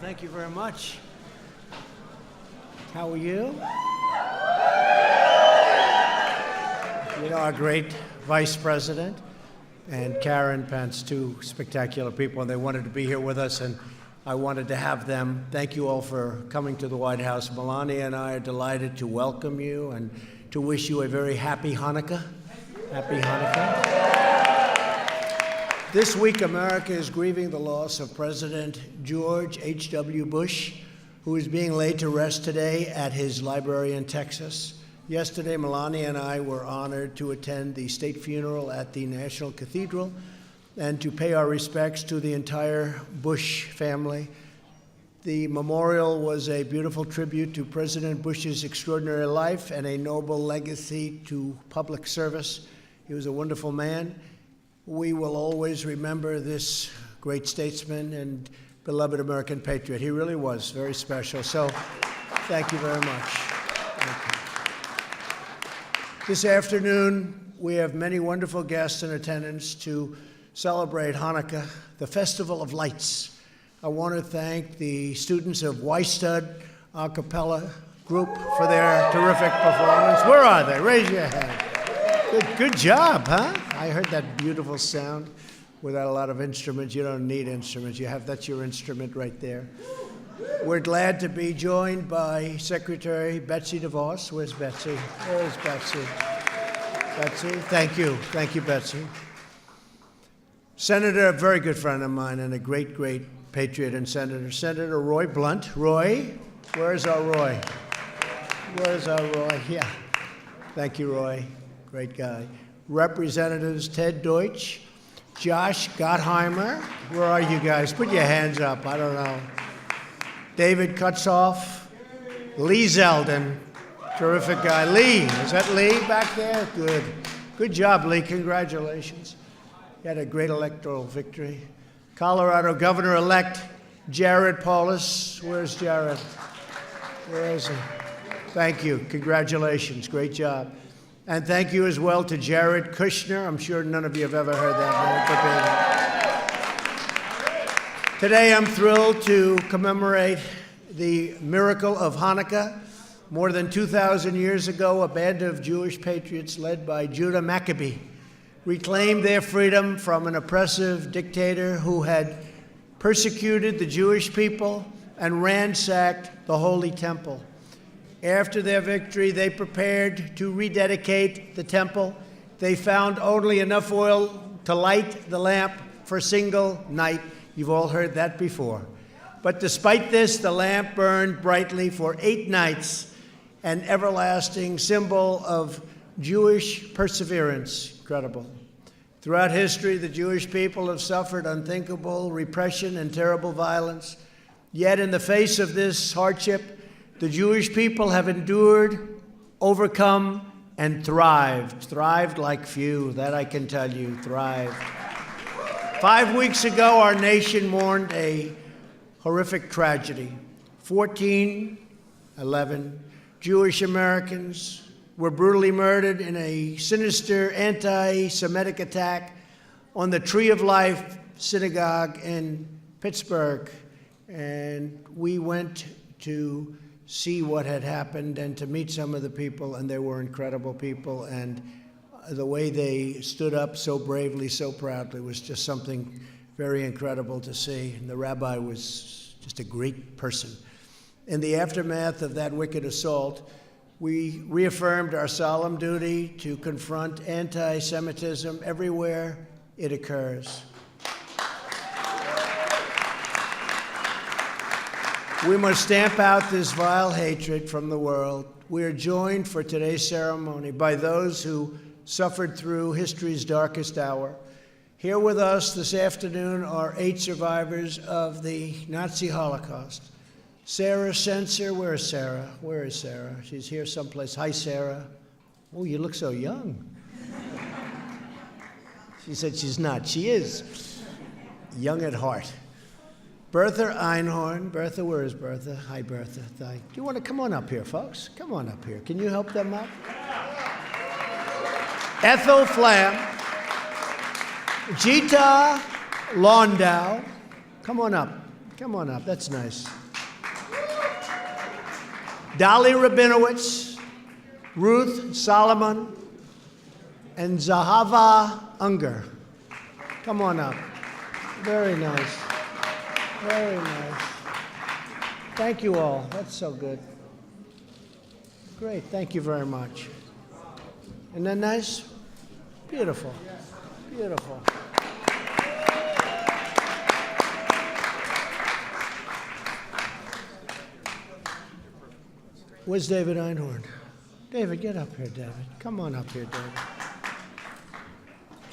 Thank you very much. How are you? You know, our great Vice President and Karen Pence, two spectacular people, and they wanted to be here with us, and I wanted to have them. Thank you all for coming to the White House. Melania and I are delighted to welcome you and to wish you a very happy Hanukkah. Happy Hanukkah. This week, America is grieving the loss of President George H.W. Bush, who is being laid to rest today at his library in Texas. Yesterday, Melania and I were honored to attend the state funeral at the National Cathedral and to pay our respects to the entire Bush family. The memorial was a beautiful tribute to President Bush's extraordinary life and a noble legacy to public service. He was a wonderful man. We will always remember this great statesman and beloved American patriot. He really was very special. So thank you very much. Thank you. This afternoon, we have many wonderful guests in attendance to celebrate Hanukkah, the Festival of Lights. I want to thank the students of Weistud a cappella group for their terrific performance. Where are they? Raise your hand. Good job, huh? I heard that beautiful sound without a lot of instruments. You don't need instruments. That's your instrument right there. We're glad to be joined by Secretary Betsy DeVos. Where's Betsy? Where's Betsy? Betsy, thank you. Thank you, Betsy. Senator, a very good friend of mine and a great, great patriot and senator, Senator Roy Blunt. Roy, where's our Roy? Where's our Roy? Yeah. Thank you, Roy. Great guy. Representatives Ted Deutsch, Josh Gottheimer. Where are you guys? Put your hands up. I don't know. David Kutzoff, Lee Zeldin, terrific guy. Lee, is that Lee back there? Good. Good job, Lee. Congratulations. You had a great electoral victory. Colorado Governor-elect Jared Polis. Where's Jared? Where is he? Thank you. Congratulations. Great job. And thank you as well to Jared Kushner. I'm sure none of you have ever heard that name. Today I'm thrilled to commemorate the miracle of Hanukkah. More than 2,000 years ago, a band of Jewish patriots led by Judah Maccabee reclaimed their freedom from an oppressive dictator who had persecuted the Jewish people and ransacked the Holy Temple. After their victory, they prepared to rededicate the temple. They found only enough oil to light the lamp for a single night. You've all heard that before. But despite this, the lamp burned brightly for 8 nights, an everlasting symbol of Jewish perseverance. Incredible. Throughout history, the Jewish people have suffered unthinkable repression and terrible violence. Yet in the face of this hardship, the Jewish people have endured, overcome, and thrived. Thrived like few, that I can tell you, thrived. 5 weeks ago, our nation mourned a horrific tragedy. 11 Jewish Americans were brutally murdered in a sinister anti-Semitic attack on the Tree of Life synagogue in Pittsburgh. And we went to see what had happened and to meet some of the people, and they were incredible people. And the way they stood up so bravely, so proudly was just something very incredible to see. And the rabbi was just a great person. In the aftermath of that wicked assault, we reaffirmed our solemn duty to confront anti-Semitism everywhere it occurs. We must stamp out this vile hatred from the world. We are joined for today's ceremony by those who suffered through history's darkest hour. Here with us this afternoon are 8 survivors of the Nazi Holocaust. Sarah Sensor, where is Sarah? Where is Sarah? She's here someplace. Hi, Sarah. Oh, you look so young. She said she's not. She is young at heart. Bertha Einhorn. Bertha, where is Bertha? Hi, Bertha. Do you want to come on up here, folks? Come on up here. Can you help them up? Ethel Flam. Jita Landau. Come on up. Come on up. That's nice. Dolly Rabinowitz, Ruth Solomon, and Zahava Unger. Come on up. Very nice. Very nice. Thank you all. That's so good. Great. Thank you very much. Isn't that nice? Beautiful. Beautiful. Where's David Einhorn? David, get up here, David. Come on up here, David.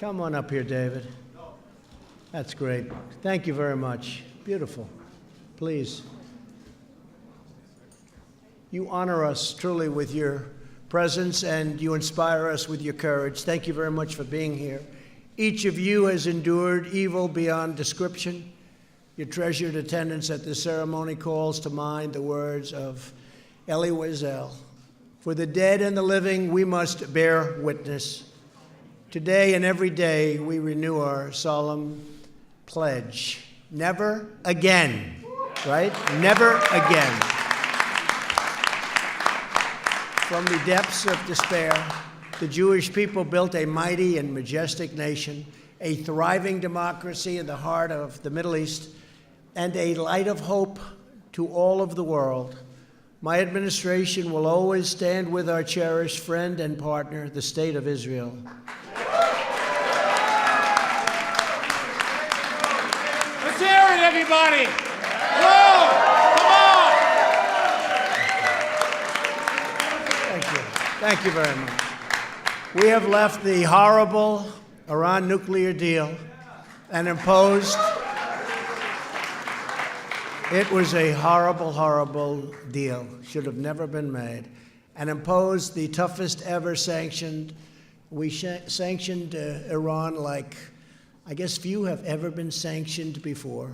Come on up here, David. That's great. Thank you very much. Beautiful. Please. You honor us truly with your presence, and you inspire us with your courage. Thank you very much for being here. Each of you has endured evil beyond description. Your treasured attendance at the ceremony calls to mind the words of Elie Wiesel. For the dead and the living, we must bear witness. Today and every day, we renew our solemn pledge. Never again, right? Never again. From the depths of despair, the Jewish people built a mighty and majestic nation, a thriving democracy in the heart of the Middle East, and a light of hope to all of the world. My administration will always stand with our cherished friend and partner, the State of Israel. Let's hear it, everybody! Whoa! Come on! Thank you. Thank you very much. We have left the horrible Iran nuclear deal and imposed. It was a horrible, horrible deal. Should have never been made. And imposed the toughest ever sanctioned. We sanctioned Iran like, I guess, few have ever been sanctioned before.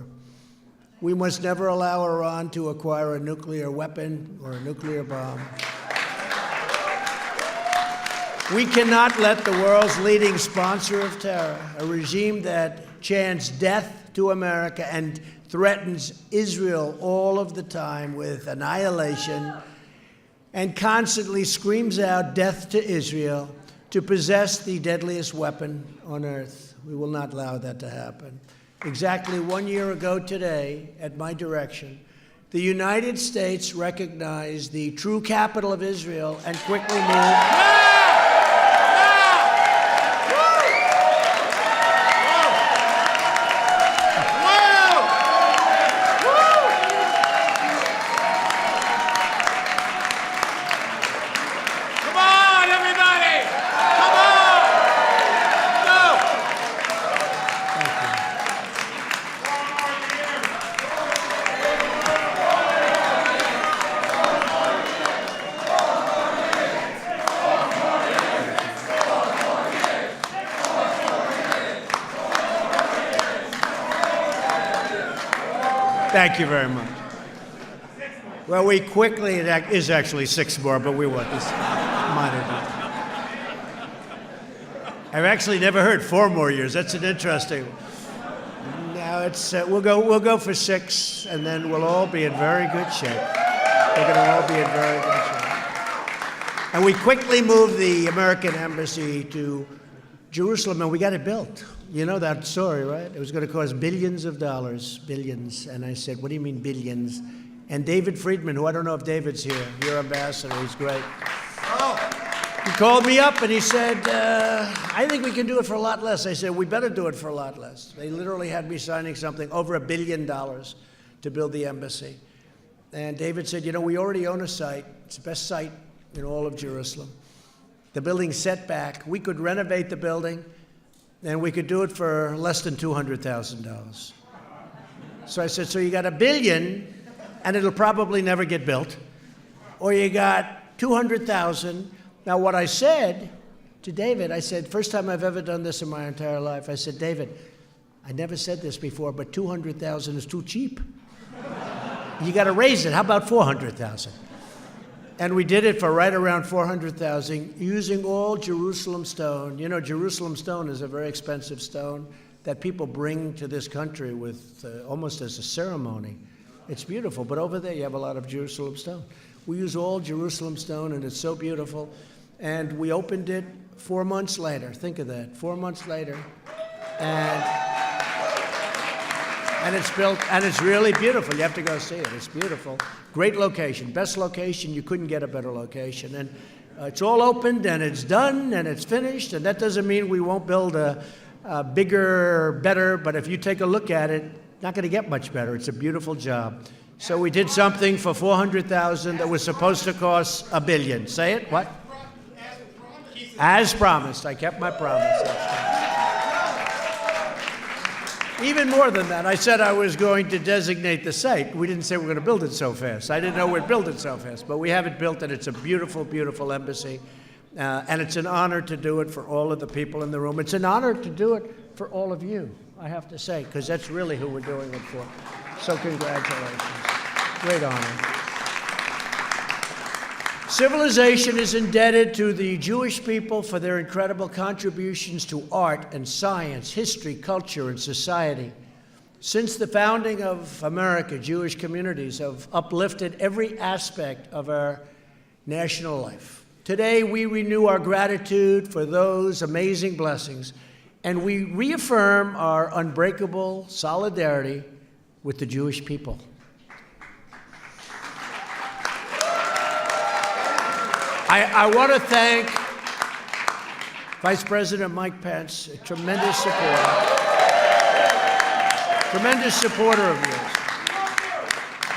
We must never allow Iran to acquire a nuclear weapon or a nuclear bomb. We cannot let the world's leading sponsor of terror, a regime that chants death to America and threatens Israel all of the time with annihilation and constantly screams out death to Israel, to possess the deadliest weapon on earth. We will not allow that to happen. Exactly 1 year ago today, at my direction, the United States recognized the true capital of Israel and quickly moved. Thank you very much. Well, we quickly, it is actually 6 more, but we want this minor. I've actually never heard 4 more years. That's an interesting. Now it's we'll go for 6, and then we'll all be in very good shape. We're going to all be in very good shape. And we quickly moved the American embassy to Jerusalem, and we got it built. You know that story, right? It was going to cost billions of dollars, billions. And I said, what do you mean billions? And David Friedman, who I don't know if David's here, your ambassador, he's great. He called me up and he said, I think we can do it for a lot less. I said, we better do it for a lot less. They literally had me signing something over $1 billion to build the embassy. And David said, you know, we already own a site. It's the best site in all of Jerusalem. The building's set back. We could renovate the building, and we could do it for less than $200,000. So I said, so you got $1 billion, and it'll probably never get built, or you got $200,000. Now, what I said to David, I said, first time I've ever done this in my entire life, I said, David, I never said this before, but $200,000 is too cheap. You got to raise it. How about $400,000? And we did it for right around $400,000 using all Jerusalem stone. You know, Jerusalem stone is a very expensive stone. that people bring to this country with almost as a ceremony. It's beautiful, but over there you have a lot of Jerusalem stone. We use all Jerusalem stone, and it's so beautiful. And we opened it 4 months later. Think of that, 4 months later. And it's built, and it's really beautiful. You have to go see it. It's beautiful. Great location, best location. You couldn't get a better location. And it's all opened, and it's done, and it's finished. And that doesn't mean we won't build a bigger, better. But if you take a look at it, not going to get much better. It's a beautiful job. So we did something for $400,000 that was supposed to cost $1 billion. Say it. What? As promised. I kept my promise. Even more than that, I said I was going to designate the site. We didn't say we're going to build it so fast. I didn't know we'd build it so fast, but we have it built, and it's a beautiful, beautiful embassy. And it's an honor to do it for all of the people in the room. It's an honor to do it for all of you, I have to say, because that's really who we're doing it for. So congratulations. Great honor. Civilization is indebted to the Jewish people for their incredible contributions to art and science, history, culture, and society. Since the founding of America, Jewish communities have uplifted every aspect of our national life. Today, we renew our gratitude for those amazing blessings, and we reaffirm our unbreakable solidarity with the Jewish people. I want to thank Vice President Mike Pence, a tremendous supporter of yours,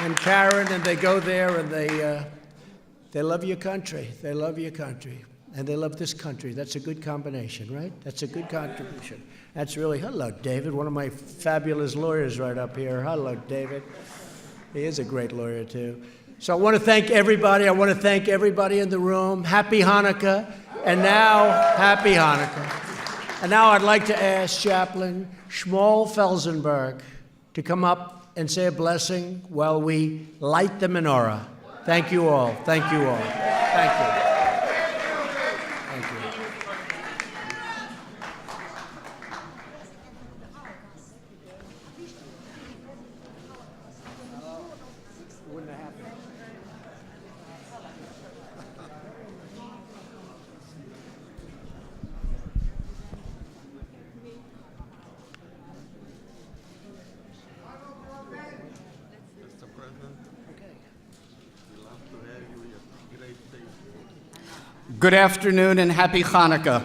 and Karen, and they go there and they love your country. They love your country, and they love this country. That's a good combination, right? That's a good contribution. That's really, hello, David, one of my fabulous lawyers right up here. Hello, David. He is a great lawyer, too. So I want to thank everybody. I want to thank everybody in the room. Happy Hanukkah. And now, happy Hanukkah. And now I'd like to ask Chaplain Shmuel Felsenberg to come up and say a blessing while we light the menorah. Thank you all. Thank you all. Thank you. Thank you. Good afternoon and happy Hanukkah.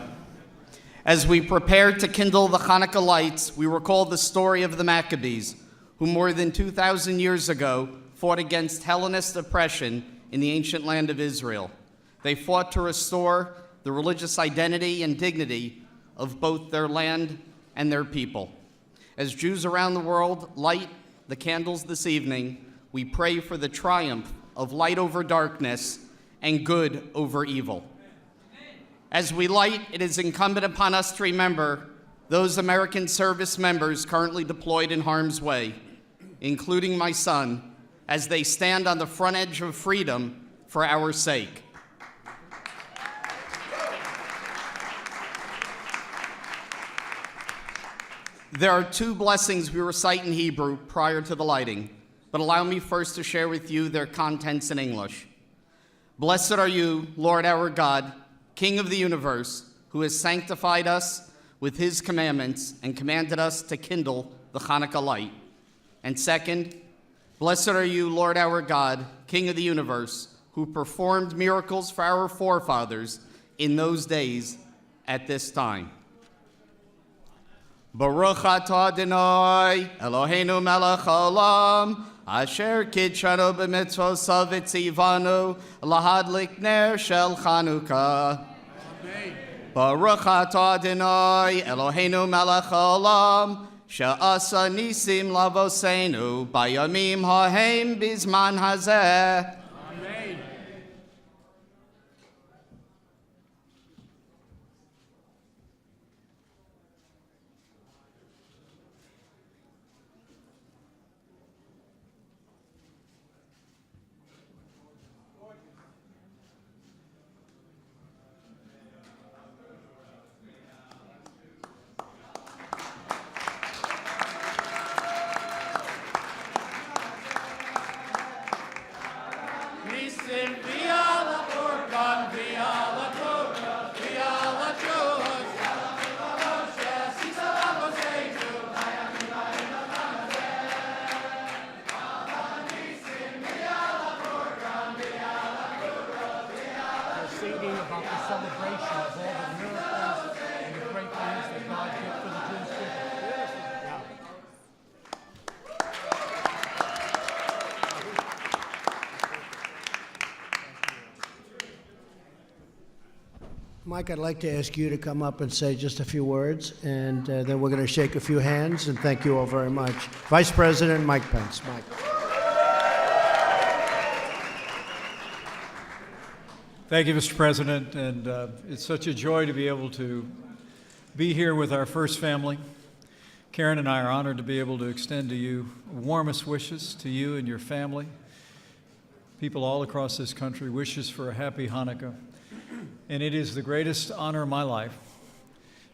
As we prepare to kindle the Hanukkah lights, we recall the story of the Maccabees, who more than 2,000 years ago fought against Hellenist oppression in the ancient land of Israel. They fought to restore the religious identity and dignity of both their land and their people. As Jews around the world light the candles this evening, we pray for the triumph of light over darkness and good over evil. As we light, it is incumbent upon us to remember those American service members currently deployed in harm's way, including my son, as they stand on the front edge of freedom for our sake. There are two blessings we recite in Hebrew prior to the lighting, but allow me first to share with you their contents in English. Blessed are you, Lord our God, King of the universe, who has sanctified us with his commandments and commanded us to kindle the Hanukkah light. And second, blessed are you, Lord our God, King of the universe, who performed miracles for our forefathers in those days at this time. Baruch atah Adonai, Eloheinu melech haolam, asher kidshanu b'mitzvosav v'tzivanu lahadlik ner shel Chanukah. Amen. Baruch atah Adonai, Eloheinu melech haolam, she'asa nisim lavosenu bayamim hahem bizman hazeh. Amen. Nisim, V'yala Furkan, V'yala Torah, V'yala Josh, Moshe, Sisa Mosheinu, Singing about the celebration of all the miracles and the great things that God did for the Jewish people. Yeah. Mike, I'd like to ask you to come up and say just a few words, and then we're going to shake a few hands, and thank you all very much. Vice President Mike Pence. Mike. Thank you, Mr. President, and it's such a joy to be able to be here with our first family. Karen and I are honored to be able to extend to you warmest wishes to you and your family. People all across this country, wishes for a happy Hanukkah. And it is the greatest honor of my life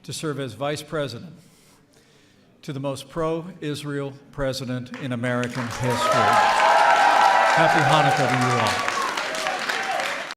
to serve as Vice President to the most pro-Israel president in American history. Happy Hanukkah to you all.